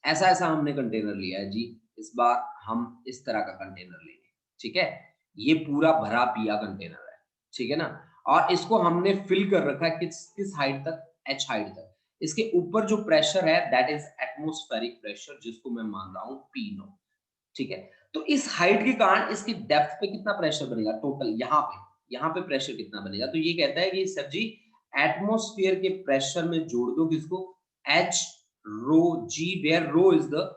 ऐसा ऐसा हमने कंटेनर लिया है जी। इस बार हम इस तरह का कंटेनर लेंगे, ठीक है। ये पूरा भरा पिया कंटेनर है, ठीक है ना। और इसको हमने फिल कर रखा है किस किस हाइट तक? एच हाइट तक। इसके ऊपर जो प्रेशर है दैट इज एटमॉस्फेरिक प्रेशर, जिसको मैं मान रहा हूं पी नो, ठीक है। तो इस हाइट के कारण इसकी डेप्थ पे कितना प्रेशर बनेगा टोटल? यहाँ पे प्रेशर कितना बनेगा? तो ये कहता है कि सर जी एटमॉस्फेयर के प्रेशर में जोड़ दो किसको? H rho g, where rho is the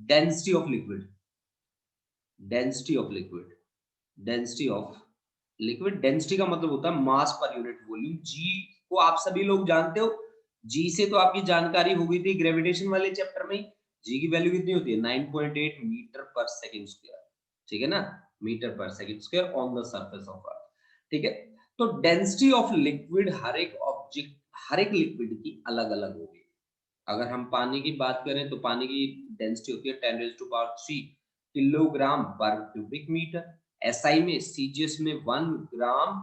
density of liquid, density of liquid, density of liquid. Density का मतलब होता है मास पर यूनिट वॉल्यूम। जी को आप सभी लोग जानते हो, जी से तो आपकी जानकारी हो गई थी ग्रेविटेशन वाले चैप्टर में। जी की वैल्यू कितनी होती है? 9.8 मीटर पर सेकंड स्क्वायर, ठीक है ना। मीटर पर second square on the surface of earth, ठीक है। तो डेंसिटी ऑफ लिक्विड हर एक ऑब्जेक्ट, हर एक लिक्विड की अलग अलग होगी। अगर हम पानी की बात करें तो पानी की डेंसिटी होती है 10⁻³ किलोग्राम पर क्यूबिक मीटर। एसआई में, सीजीएस में 1 ग्राम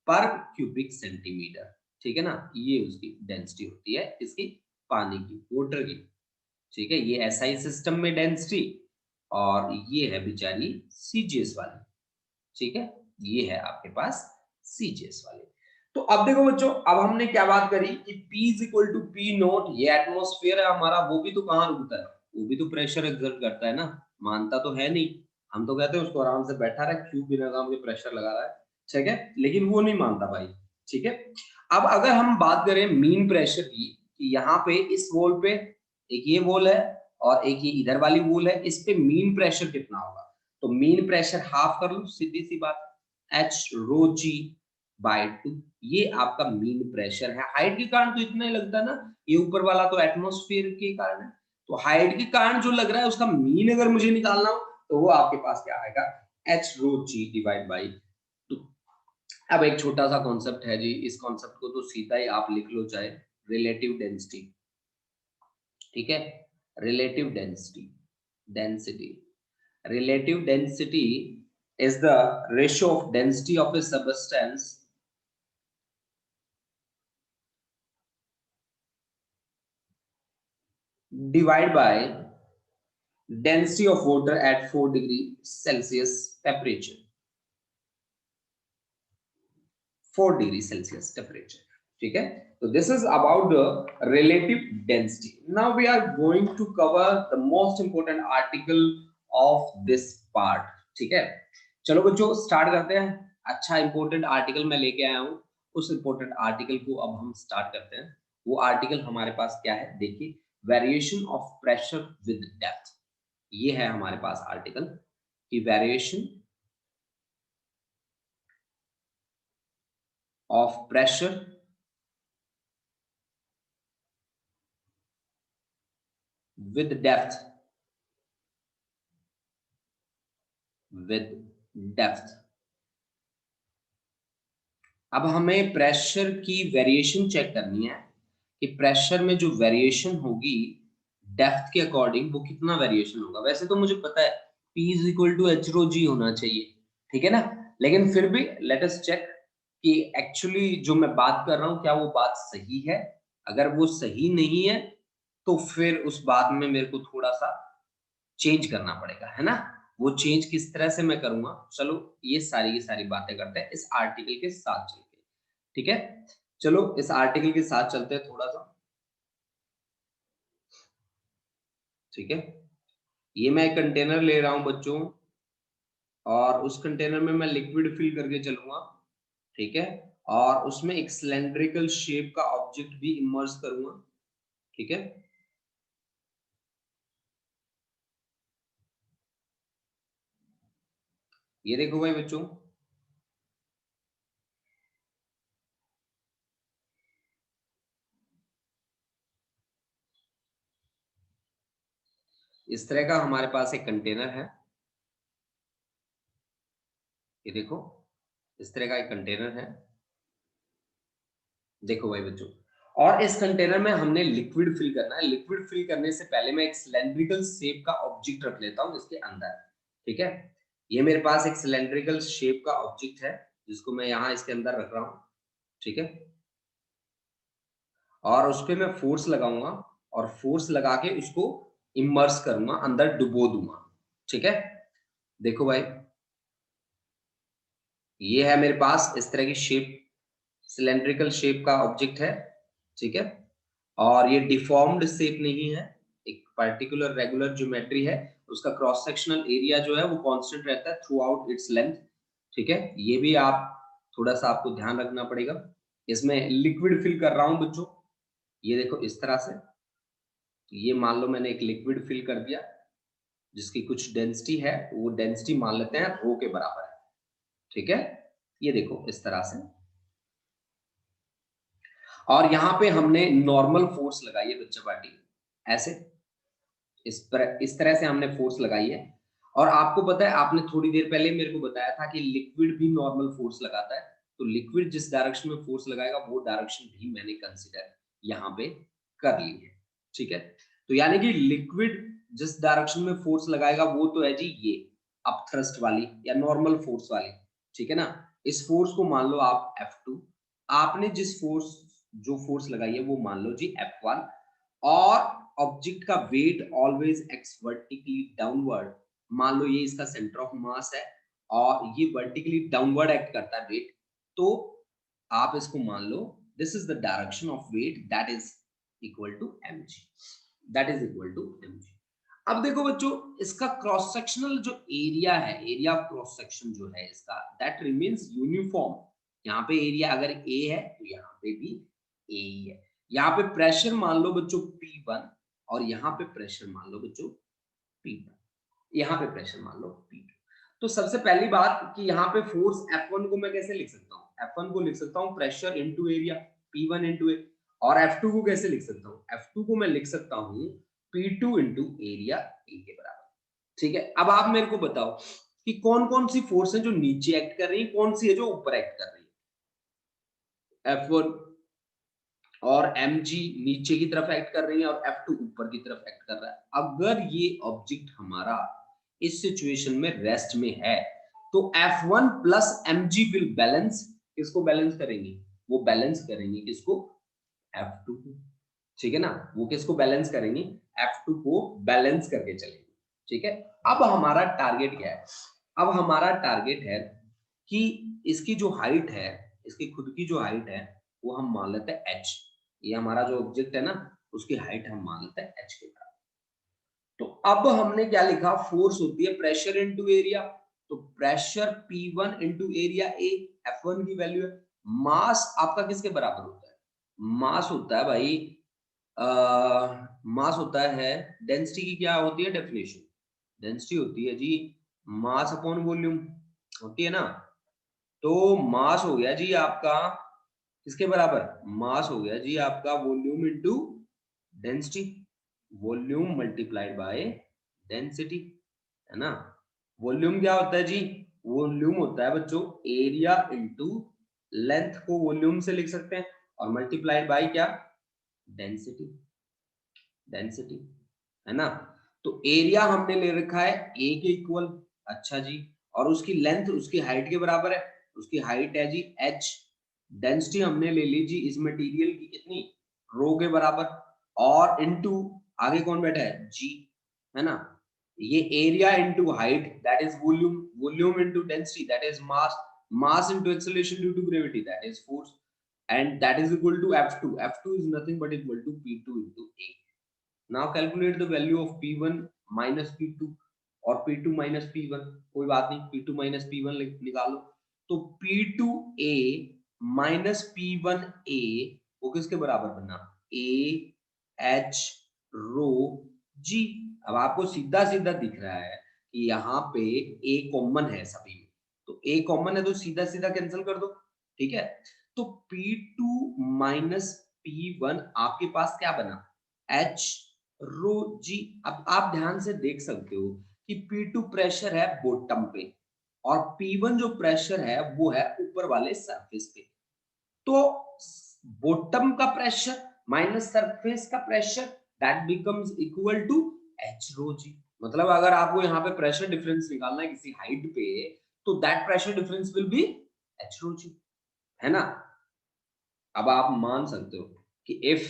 पर क्यूबिक सेंटीमीटर, ठीक है ना। ये उसकी डेंसिटी होती है, इसकी पानी की, वाटर की, ठीक है। ये एसआई सिस्टम में डेंसिटी, और ये है बेचारी सीजीएस वाली, ठीक है। ये है आपके पास सीजीएस वाले। तो अब देखो बच्चों, अब हमने क्या बात करी कि P is equal to p naught, ये एटमॉस्फेयर है हमारा, वो भी तो कहाँ रुकता है? वो भी तो प्रेशर एक्सर्ट करता है ना, मानता तो है नहीं। हम तो कहते हैं उसको आराम से बैठा रहे, क्यों बिना काम के प्रेशर लगा रहा है, ठीक है। लेकिन वो नहीं मानता भाई, ठीक है। अब अगर हम बात करें मीन प्रेशर की, कि यहाँ पे इस वॉल पे एक ये वॉल है और एक ये इधर वाली वॉल है, इस पे मीन प्रेशर कितना होगा? तो मीन प्रेशर हाफ कर लो, सीधी सी बात, एच रो जी बाय 2। ये आपका मीन प्रेशर है। हाइट के कारण तो इतना ही लगता है ना, ये ऊपर वाला तो एटमॉस्फेयर के कारण है। तो हाइट के कारण जो लग रहा है उसका मीन अगर मुझे निकालना हो तो वो आपके पास क्या आएगा? H rho g divide by 2। अब एक छोटा सा कॉन्सेप्ट है जी, इस कॉन्सेप्ट को तो सीधा ही आप लिख लो, चाहे रिलेटिव डेंसिटी, ठीक है। Relative density, density, relative density is the ratio of density of a substance divided by density of water at 4 degree Celsius temperature, 4 degree Celsius temperature, ठीक है। तो this is about the relative density. Now we are going to cover the most important article of this part, ठीक है। चलो बच्चों start करते हैं। अच्छा इंपॉर्टेंट आर्टिकल मैं लेके आया हूँ, उस इंपॉर्टेंट आर्टिकल को अब हम स्टार्ट करते हैं। वो आर्टिकल हमारे पास क्या है देखिए, variation of pressure with depth. ये है हमारे पास आर्टिकल की variation of pressure with depth, with depth। अब हमें प्रेशर की वेरिएशन चेक करनी है कि प्रेशर में जो वेरिएशन होगी डेप्थ के अकॉर्डिंग वो कितना वेरिएशन होगा। वैसे तो मुझे पता है P is equal to h rho g होना चाहिए, ठीक है ना। लेकिन फिर भी लेट अस चेक कि एक्चुअली जो मैं बात कर रहा हूं क्या वो बात सही है। अगर वो सही नहीं है तो फिर उस बात में मेरे को थोड़ा सा चेंज करना पड़ेगा, है ना। वो चेंज किस तरह से मैं करूंगा, चलो ये सारी की सारी बातें करते हैं इस आर्टिकल के साथ चल के, ठीक है। चलो इस आर्टिकल के साथ चलते हैं थोड़ा सा, ठीक है। ये मैं कंटेनर ले रहा हूं बच्चों, और उस कंटेनर में मैं लिक्विड फिल करके चलूंगा, ठीक है। और उसमें एक सिलेंड्रिकल शेप का ऑब्जेक्ट भी इमर्ज करूंगा, ठीक है। ये देखो भाई बच्चों, इस तरह का हमारे पास एक कंटेनर है। ये देखो, इस तरह का एक कंटेनर है, देखो भाई बच्चों। और इस कंटेनर में हमने लिक्विड फिल करना है। लिक्विड फिल करने से पहले मैं एक सिलेंड्रिकल शेप का ऑब्जेक्ट रख लेता हूं इसके अंदर, ठीक है। ये मेरे पास एक सिलेंड्रिकल शेप का ऑब्जेक्ट है जिसको मैं यहाँ इसके अंदर रख रहा हूँ, ठीक है। और उस पर मैं फोर्स लगाऊंगा और फोर्स लगा के उसको इमर्स करूंगा, अंदर डुबो दूंगा, ठीक है। देखो भाई, ये है मेरे पास इस तरह की शेप, सिलेंड्रिकल शेप का ऑब्जेक्ट है, ठीक है। और ये डिफॉर्म्ड शेप नहीं है, एक पर्टिकुलर रेगुलर ज्योमेट्री है। उसका क्रॉस सेक्शनल एरिया जो है वो कांस्टेंट रहता है थ्रू आउट इट्स लेंथ, ठीक है। ये भी आप थोड़ा सा आपको ध्यान रखना पड़ेगा। इसमें लिक्विड फिल कर रहा हूं बच्चों, ये देखो इस तरह से। ये मान लो मैंने एक लिक्विड फिल कर दिया जिसकी कुछ डेंसिटी है, वो डेंसिटी मान लेते हैं रो के बराबर है, ठीक है। ये देखो इस तरह से। और यहाँ पे हमने नॉर्मल फोर्स लगाई है बच्चा पार्टी, ऐसे इस तरह से हमने फोर्स लगाई है। और आपको पता है, आपने थोड़ी देर पहले मेरे को बताया था कि लिक्विड भी नॉर्मल फोर्स लगाता है। तो लिक्विड जिस डायरेक्शन में फोर्स लगाएगा वो डायरेक्शन भी मैंने कंसीडर यहाँ पे कर ली है, ठीक है। तो यानी कि लिक्विड जिस डायरेक्शन में फोर्स लगाएगा वो तो है जी ये अप थ्रस्ट वाली या नॉर्मल फोर्स वाली, ठीक है ना। इस फोर्स को मान लो आप F2। आपने जिस फोर्स जो फोर्स लगाई है वो मान लो जी F1। और ऑब्जेक्ट का weight always acts vertically downward, मान लो ये इसका सेंटर ऑफ मास है और ये वर्टिकली डाउनवर्ड एक्ट करता है वेट। तो आप इसको मान लो this is the direction of weight that is equal to mg, that is equal to mg। अब देखो बच्चों, इसका क्रॉस सेक्शनल जो एरिया है, एरिया ऑफ क्रॉस सेक्शन जो है इसका, दैट रिमेन्स यूनिफॉर्म। यहाँ पे एरिया अगर a है तो यहाँ पे भी a ही है। यहाँ पे प्रेशर मान लो बच्चों P1 और यहाँ पे प्रेशर मान लो बच्चों P2, यहाँ पे प्रेशर मान लो P2। तो सबसे पहली बात कि यहाँ पे फोर्स F1 को मैं कैसे लिख सकता हूँ, F1 को लिख सकता हूँ pressure into area, P1 into A. और F2 को कैसे लिख सकता हूँ, F2 को मैं लिख सकता हूँ P2 इनटू एरिया ए के बराबर, ठीक है। अब आप मेरे को बताओ कि कौन कौन सी फोर्स है जो नीचे एक्ट कर रही है, कौन सी है जो ऊपर एक्ट कर रही है। F1 और mg नीचे की तरफ एक्ट कर रही है और F2 ऊपर की तरफ एक्ट कर रहा है। अगर ये ऑब्जेक्ट हमारा इस सिचुएशन में रेस्ट में है तो F1 plus mg will balance, किसको बैलेंस करेंगे, वो बैलेंस करेंगे किसको, F2 को, ठीक है ना। वो किसको बैलेंस करेंगे, F2 को बैलेंस करके चलेंगे, ठीक है। अब हमारा टारगेट क्या है, अब हमारा टारगेट है कि इसकी जो हाइट है, इसकी खुद की जो हाइट है वो हम मान लेते हैं h। ये हमारा जो ऑब्जेक्ट है ना उसकी हाइट हम मान लेते हैं h के बराबर। तो अब हमने क्या लिखा, फोर्स होती है प्रेशर इनटू एरिया। तो pressure P1 into area A, F1 की वैल्यू है। मास आपका किसके बराबर होता है, मास होता है भाई, मास होता है, डेंसिटी की क्या होती है डेफिनेशन, डेंसिटी होती है जी मास अपॉन वॉल्यूम, होती है ना। तो मास हो गया जी आपका किसके बराबर, मास हो गया जी आपका volume into density, volume multiplied by density, है ना। वॉल्यूम क्या होता है जी, वॉल्यूम होता है बच्चों एरिया इनटू लेंथ, को वॉल्यूम से लिख सकते हैं और मल्टीप्लाइड बाय क्या, डेंसिटी, डेंसिटी, है ना। तो एरिया हमने ले रखा है ए के इक्वल, अच्छा जी। और उसकी लेंथ उसकी हाइट के बराबर है, उसकी हाइट है जी h। डेंसिटी हमने ले ली जी इस मटेरियल की कितनी, रो के बराबर। और इनटू आगे कौन बैठा है g, है ना। ये area into height that is volume, volume into density that is mass, mass into acceleration due to gravity that is force, and that is equal to F2. F2 is nothing but equal to P2 into A. Now calculate the value of P1 minus P2 और P2 minus P1, कोई बात नहीं, P2 minus P1 निकालो। तो P2A minus P1A वो किसके बराबर बना, A H रो G। अब आपको सीधा सीधा दिख रहा है कि यहाँ पे A कॉमन है सभी में, तो ए कॉमन है तो सीधा सीधा कैंसिल कर दो, ठीक है। तो P2 माइनस P1 आपके पास क्या बना, H रो जी। अब आप ध्यान से देख सकते हो कि P2 प्रेशर है बॉटम पे और P1 जो प्रेशर है वो है ऊपर वाले सरफेस पे। तो बॉटम का प्रेशर माइनस सरफेस का pressure that becomes equal to h rho g. मतलब अगर आपको यहाँ पे प्रेशर डिफरेंस निकालना है किसी हाइट पे, तो that pressure difference will be h rho g, है ना। अब आप मान सकते हो कि इफ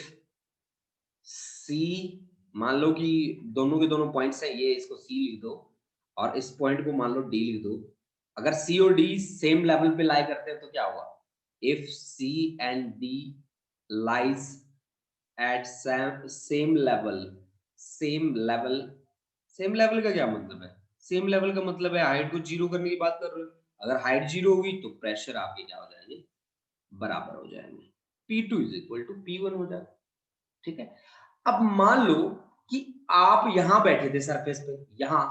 सी, मान लो कि दोनों के दोनों पॉइंट्स है, ये इसको सी लिख दो और इस पॉइंट को मान लो डी लिख दो। अगर सी और डी सेम लेवल पे लाई करते हैं तो क्या होगा, if C and D lies at same level, same level, same level का क्या मतलब है, सेम लेवल का मतलब है हाइट को जीरो करने की बात कर रहे हो। अगर हाइट जीरो होगी तो प्रेशर आपके क्या हो जाएंगे, बराबर हो जाएंगे, P2 is equal to P1 हो जाएगा, ठीक है। अब मान लो कि आप यहां बैठे थे सरफेस पे, यहां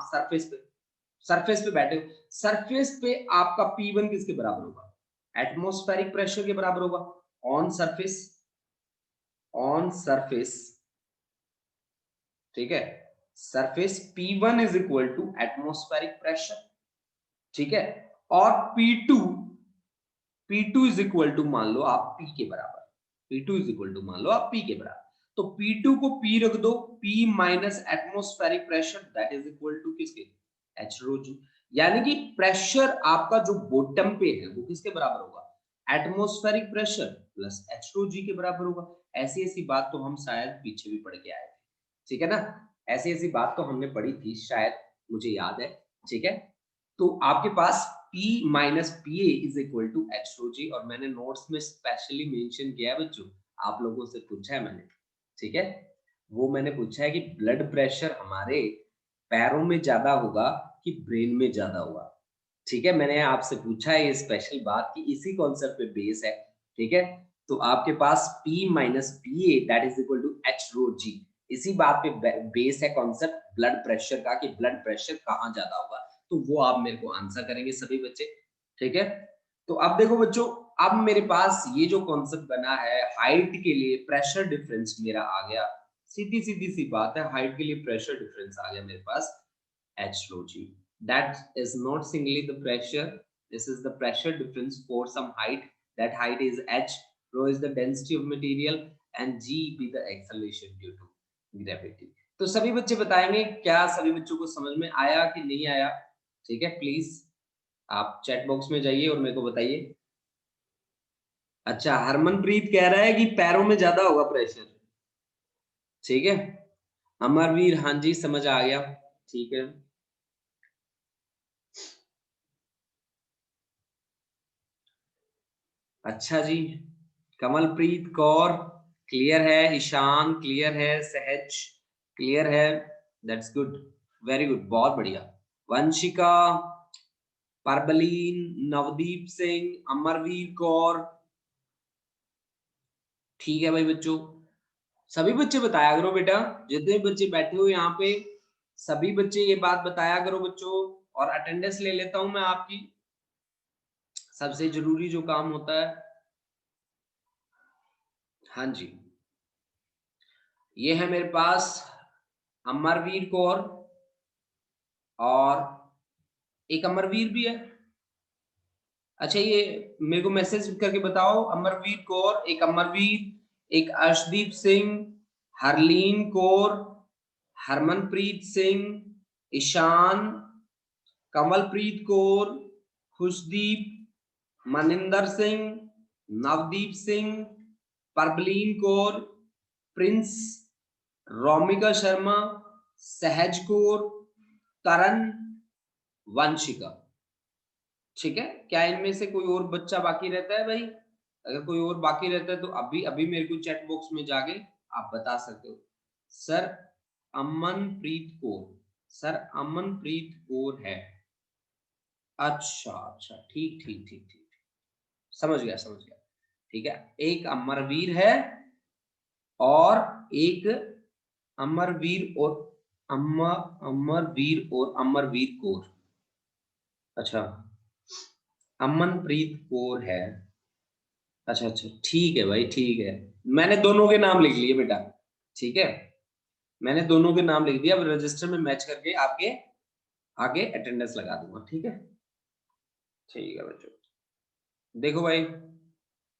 सरफेस पे बैठे हो, सरफेस पे आपका P1 किसके बराबर होगा, एटमॉस्फेरिक प्रेशर के बराबर होगा ऑन सरफेस, ऑन सरफेस, ठीक है। Surface P1 is equal to atmospheric pressure, ठीक है। और P2 इज इक्वल टू मान लो आप P के बराबर, P2 इज इक्वल टू मान लो आप P के बराबर। तो P2 को P रख दो, P minus atmospheric pressure that is equal to किसके, एच रो जी। यानी कि प्रेशर आपका जो बॉटम पे है वो किसके बराबर होगा, atmospheric pressure plus H rho जी के बराबर होगा। ऐसी ऐसी बात तो हम शायद पीछे भी पढ़ के आए थे, ठीक है ना। ऐसी ऐसी बात तो हमने पढ़ी थी शायद, मुझे याद है, ठीक है। तो आपके पास P minus P A is equal to h rho g, और मैंने नोट्स में स्पेशली मेंशन किया है बच्चों, आप लोगों से पूछा है मैंने, ठीक है। वो मैंने पूछा है कि ब्लड प्रेशर हमारे पैरों में ज्यादा होगा कि ब्रेन में ज्यादा होगा, ठीक है। मैंने आपसे पूछा है ये स्पेशल बात की, इसी कॉन्सेप्ट पे बेस है, ठीक है। तो आपके पास P minus P A that is equal to h rho g, इसी बात पे बेस है कॉन्सेप्ट ब्लड प्रेशर का, कि ब्लड प्रेशर कहाँ ज्यादा होगा। तो वो आप मेरे को आंसर करेंगे सभी बच्चे, ठीक है। तो अब देखो बच्चों, अब मेरे पास ये जो कॉन्सेप्ट बना है हाइट के लिए प्रेशर डिफरेंस मेरा आ गया, सीधी सीधी सी बात है, हाइट के लिए प्रेशर डिफरेंस आ गया मेरे पास H rho g. That is not singly the pressure. This is the pressure difference for some height. That height is H. Rho is the density of material and G be the acceleration due to gravity. तो सभी बच्चे बताएंगे क्या सभी बच्चों को समझ में आया कि नहीं आया, ठीक है। प्लीज आप चैट बॉक्स में जाइए और मेरे को बताइए। अच्छा, हरमनप्रीत कह रहा है कि पैरों में ज्यादा होगा प्रेशर, ठीक है। अमरवीर हाँ जी समझ आ गया, ठीक है। अच्छा जी, कमलप्रीत कौर क्लियर है, ईशान क्लियर है, सहज क्लियर है, दैट्स गुड, वेरी गुड, बहुत बढ़िया। वंशिका, परबलीन, नवदीप सिंह, अमरवीर कौर, ठीक है भाई बच्चों। सभी बच्चे बताया करो बेटा, जितने बच्चे बैठे हो यहाँ पे सभी बच्चे ये बात बताया करो बच्चों, और अटेंडेंस ले लेता हूं मैं आपकी, सबसे जरूरी जो काम होता है। हाँ जी, ये है मेरे पास अमरवीर कौर और एक अमरवीर भी है। अच्छा, ये मेरे को मैसेज करके बताओ, अमरवीर कौर, एक अमरवीर, एक अर्शदीप सिंह, हरलीन कौर, हरमनप्रीत सिंह, ईशान, कमलप्रीत कौर, खुशदीप, मनिंदर सिंह, नवदीप सिंह, परबलीन कौर, प्रिंस, रोमिका शर्मा, सहज कौर, करण, वंशिका, ठीक है। क्या इनमें से कोई और बच्चा बाकी रहता है भाई? अगर कोई और बाकी रहता है तो अभी अभी मेरे को चैट बॉक्स में जाके आप बता सकते हो। सर अमनप्रीत कौर, सर अमनप्रीत कौर है, अच्छा अच्छा, ठीक ठीक ठीक ठीक, समझ गया समझ गया, ठीक है। एक अमरवीर है और एक अमरवीर और अमरवीर और अमरवीर कौर, अच्छा। अमनप्रीत कौर है। अच्छा अच्छा, ठीक है भाई, ठीक है। मैंने दोनों के नाम लिख लिए बेटा। ठीक है, मैंने दोनों के नाम लिख दिया। अब रजिस्टर में मैच करके आपके आगे अटेंडेंस लगा दूंगा। ठीक है, ठीक है बच्चों। देखो भाई,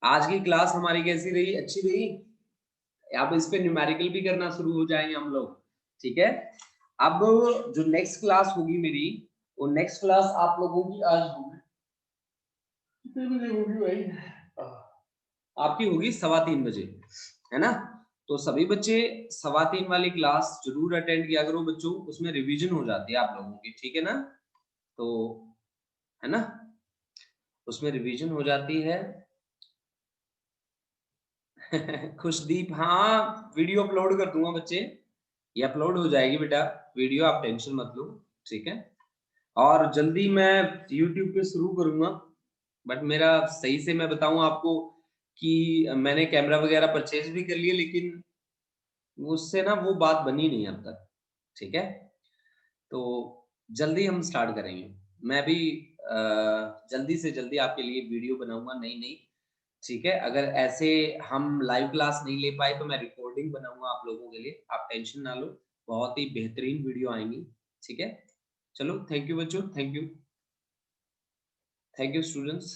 आज की क्लास हमारी कैसी रही? अच्छी रही। अब इस पे न्यूमेरिकल भी करना शुरू हो जाएंगे हम लोग। ठीक है, अब जो नेक्स्ट क्लास होगी मेरी, वो नेक्स्ट क्लास आप लोगों की आज होगी, कितने बजे होगी भाई? आपकी होगी 3:15 बजे, है ना? तो सभी बच्चे 3:15 वाली क्लास जरूर अटेंड किया करो बच्चों, उसमें रिवीजन हो जाती है आप लोगों की। ठीक है ना? तो है ना, उसमें रिवीजन हो जाती है। खुशदीप, हाँ वीडियो अपलोड कर दूंगा बच्चे, ये अपलोड हो जाएगी बेटा वीडियो, आप टेंशन मत लो। ठीक है, और जल्दी मैं यूट्यूब पे शुरू करूंगा। बट मेरा सही से मैं बताऊं आपको कि मैंने कैमरा वगैरह परचेज भी कर लिए, लेकिन उससे ना वो बात बनी नहीं अब तक। ठीक है, तो जल्दी हम स्टार्ट करेंगे। मैं भी जल्दी से जल्दी आपके लिए वीडियो बनाऊंगा नई नई। ठीक है, अगर ऐसे हम लाइव क्लास नहीं ले पाए तो मैं रिकॉर्डिंग बनाऊंगा आप लोगों के लिए, आप टेंशन ना लो। बहुत ही बेहतरीन वीडियो आएंगी। ठीक है, चलो थैंक यू बच्चों, thank you, thank you students.